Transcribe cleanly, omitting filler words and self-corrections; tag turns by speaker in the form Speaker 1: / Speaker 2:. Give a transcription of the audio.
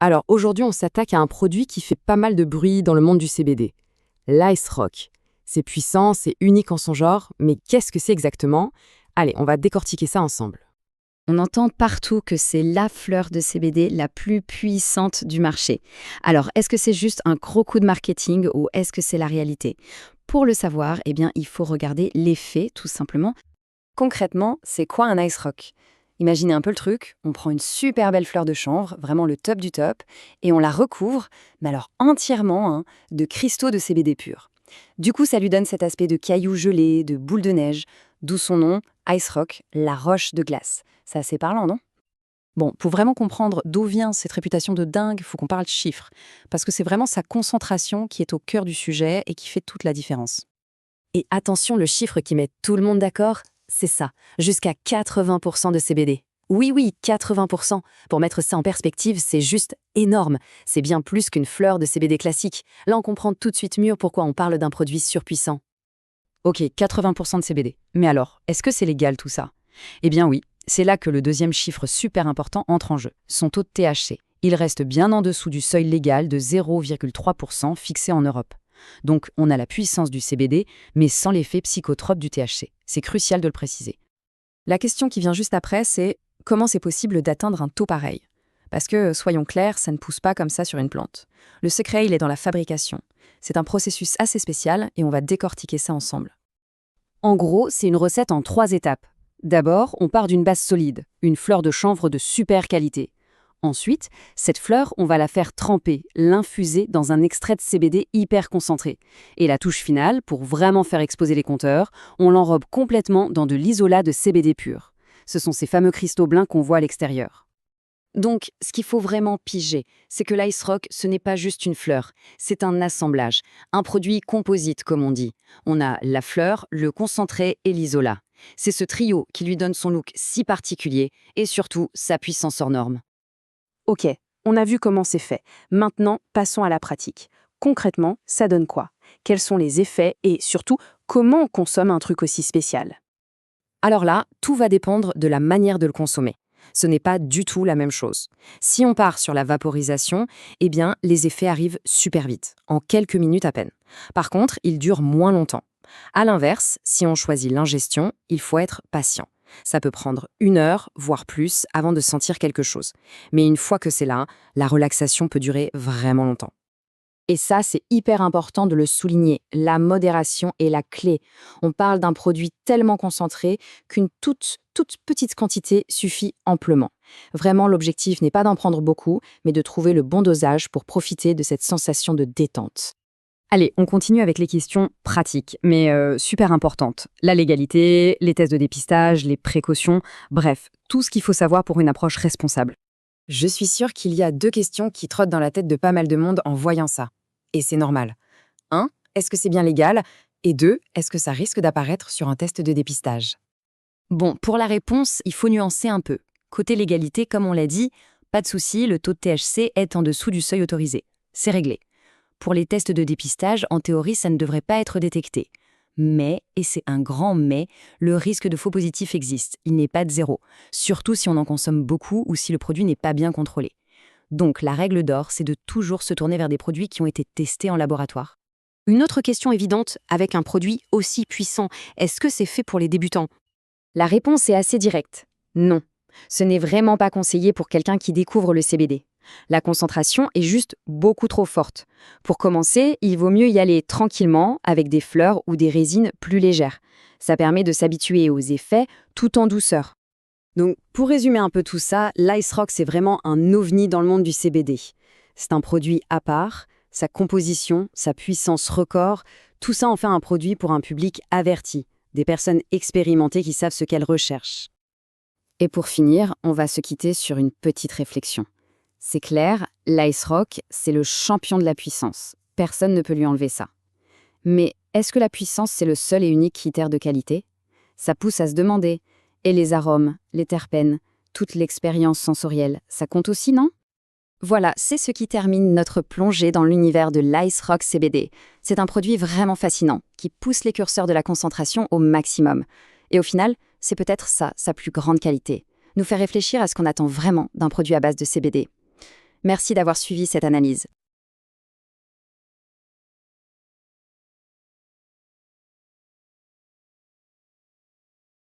Speaker 1: Alors aujourd'hui, on s'attaque à un produit qui fait pas mal de bruit dans le monde du CBD, l'Ice Rock. C'est puissant, c'est unique en son genre, mais qu'est-ce que c'est exactement? Allez, on va décortiquer ça ensemble.
Speaker 2: On entend partout que c'est la fleur de CBD la plus puissante du marché. Alors, est-ce que c'est juste un gros coup de marketing ou est-ce que c'est la réalité? Pour le savoir, eh bien, il faut regarder les faits, tout simplement.
Speaker 3: Concrètement, c'est quoi un ice rock? Imaginez un peu le truc, on prend une super belle fleur de chanvre, vraiment le top du top, et on la recouvre, mais alors entièrement, de cristaux de CBD pur. Du coup, ça lui donne cet aspect de cailloux gelés, de boule de neige, d'où son nom, ice rock, la roche de glace. C'est assez parlant, non?
Speaker 4: Bon, pour vraiment comprendre d'où vient cette réputation de dingue, il faut qu'on parle chiffres. Parce que c'est vraiment sa concentration qui est au cœur du sujet et qui fait toute la différence.
Speaker 1: Et attention, le chiffre qui met tout le monde d'accord, c'est ça, jusqu'à 80% de CBD. Oui, oui, 80%. Pour mettre ça en perspective, c'est juste énorme. C'est bien plus qu'une fleur de CBD classique. Là, on comprend tout de suite mieux pourquoi on parle d'un produit surpuissant.
Speaker 4: Ok, 80% de CBD. Mais alors, est-ce que c'est légal tout ça? Eh bien oui, c'est là que le deuxième chiffre super important entre en jeu, son taux de THC. Il reste bien en dessous du seuil légal de 0,3% fixé en Europe. Donc on a la puissance du CBD, mais sans l'effet psychotrope du THC. C'est crucial de le préciser. La question qui vient juste après, c'est comment c'est possible d'atteindre un taux pareil? Parce que, soyons clairs, ça ne pousse pas comme ça sur une plante. Le secret, il est dans la fabrication. C'est un processus assez spécial et on va décortiquer ça ensemble.
Speaker 5: En gros, c'est une recette en 3 étapes. D'abord, on part d'une base solide, une fleur de chanvre de super qualité. Ensuite, cette fleur, on va la faire tremper, l'infuser dans un extrait de CBD hyper concentré. Et la touche finale, pour vraiment faire exploser les compteurs, on l'enrobe complètement dans de l'isolat de CBD pur. Ce sont ces fameux cristaux blancs qu'on voit à l'extérieur.
Speaker 2: Donc, ce qu'il faut vraiment piger, c'est que l'ice rock, ce n'est pas juste une fleur, c'est un assemblage, un produit composite, comme on dit. On a la fleur, le concentré et l'isolat. C'est ce trio qui lui donne son look si particulier et surtout sa puissance hors norme.
Speaker 6: Ok, on a vu comment c'est fait. Maintenant, passons à la pratique. Concrètement, ça donne quoi? Quels sont les effets et surtout, comment on consomme un truc aussi spécial?
Speaker 1: Alors là, tout va dépendre de la manière de le consommer. Ce n'est pas du tout la même chose. Si on part sur la vaporisation, eh bien, les effets arrivent super vite, en quelques minutes à peine. Par contre, ils durent moins longtemps. À l'inverse, si on choisit l'ingestion, il faut être patient. Ça peut prendre 1 heure, voire plus, avant de sentir quelque chose. Mais une fois que c'est là, la relaxation peut durer vraiment longtemps. Et ça, c'est hyper important de le souligner. La modération est la clé. On parle d'un produit tellement concentré qu'une toute petite quantité suffit amplement. Vraiment, l'objectif n'est pas d'en prendre beaucoup, mais de trouver le bon dosage pour profiter de cette sensation de détente.
Speaker 5: Allez, on continue avec les questions pratiques, mais super importantes. La légalité, les tests de dépistage, les précautions, bref, tout ce qu'il faut savoir pour une approche responsable.
Speaker 1: Je suis sûre qu'il y a 2 questions qui trottent dans la tête de pas mal de monde en voyant ça. Et c'est normal. 1. Est-ce que c'est bien légal? Et 2. Est-ce que ça risque d'apparaître sur un test de dépistage?
Speaker 5: Bon, pour la réponse, il faut nuancer un peu. Côté légalité, comme on l'a dit, pas de souci, le taux de THC est en dessous du seuil autorisé. C'est réglé. Pour les tests de dépistage, en théorie, ça ne devrait pas être détecté. Mais, et c'est un grand mais, le risque de faux positif existe. Il n'est pas de zéro. Surtout si on en consomme beaucoup ou si le produit n'est pas bien contrôlé. Donc, la règle d'or, c'est de toujours se tourner vers des produits qui ont été testés en laboratoire.
Speaker 7: Une autre question évidente, avec un produit aussi puissant, est-ce que c'est fait pour les débutants?
Speaker 2: La réponse est assez directe. Non. Ce n'est vraiment pas conseillé pour quelqu'un qui découvre le CBD. La concentration est juste beaucoup trop forte. Pour commencer, il vaut mieux y aller tranquillement avec des fleurs ou des résines plus légères. Ça permet de s'habituer aux effets tout en douceur.
Speaker 5: Donc, pour résumer un peu tout ça, l'Ice Rock, c'est vraiment un ovni dans le monde du CBD. C'est un produit à part, sa composition, sa puissance record, tout ça en fait un produit pour un public averti, des personnes expérimentées qui savent ce qu'elles recherchent.
Speaker 2: Et pour finir, on va se quitter sur une petite réflexion. C'est clair, l'Ice Rock, c'est le champion de la puissance. Personne ne peut lui enlever ça. Mais est-ce que la puissance, c'est le seul et unique critère de qualité? Ça pousse à se demander. Et les arômes, les terpènes, toute l'expérience sensorielle, ça compte aussi, non? Voilà, c'est ce qui termine notre plongée dans l'univers de l'Ice Rock CBD. C'est un produit vraiment fascinant, qui pousse les curseurs de la concentration au maximum. Et au final, c'est peut-être ça, sa plus grande qualité. Nous faire réfléchir à ce qu'on attend vraiment d'un produit à base de CBD. Merci d'avoir suivi cette analyse.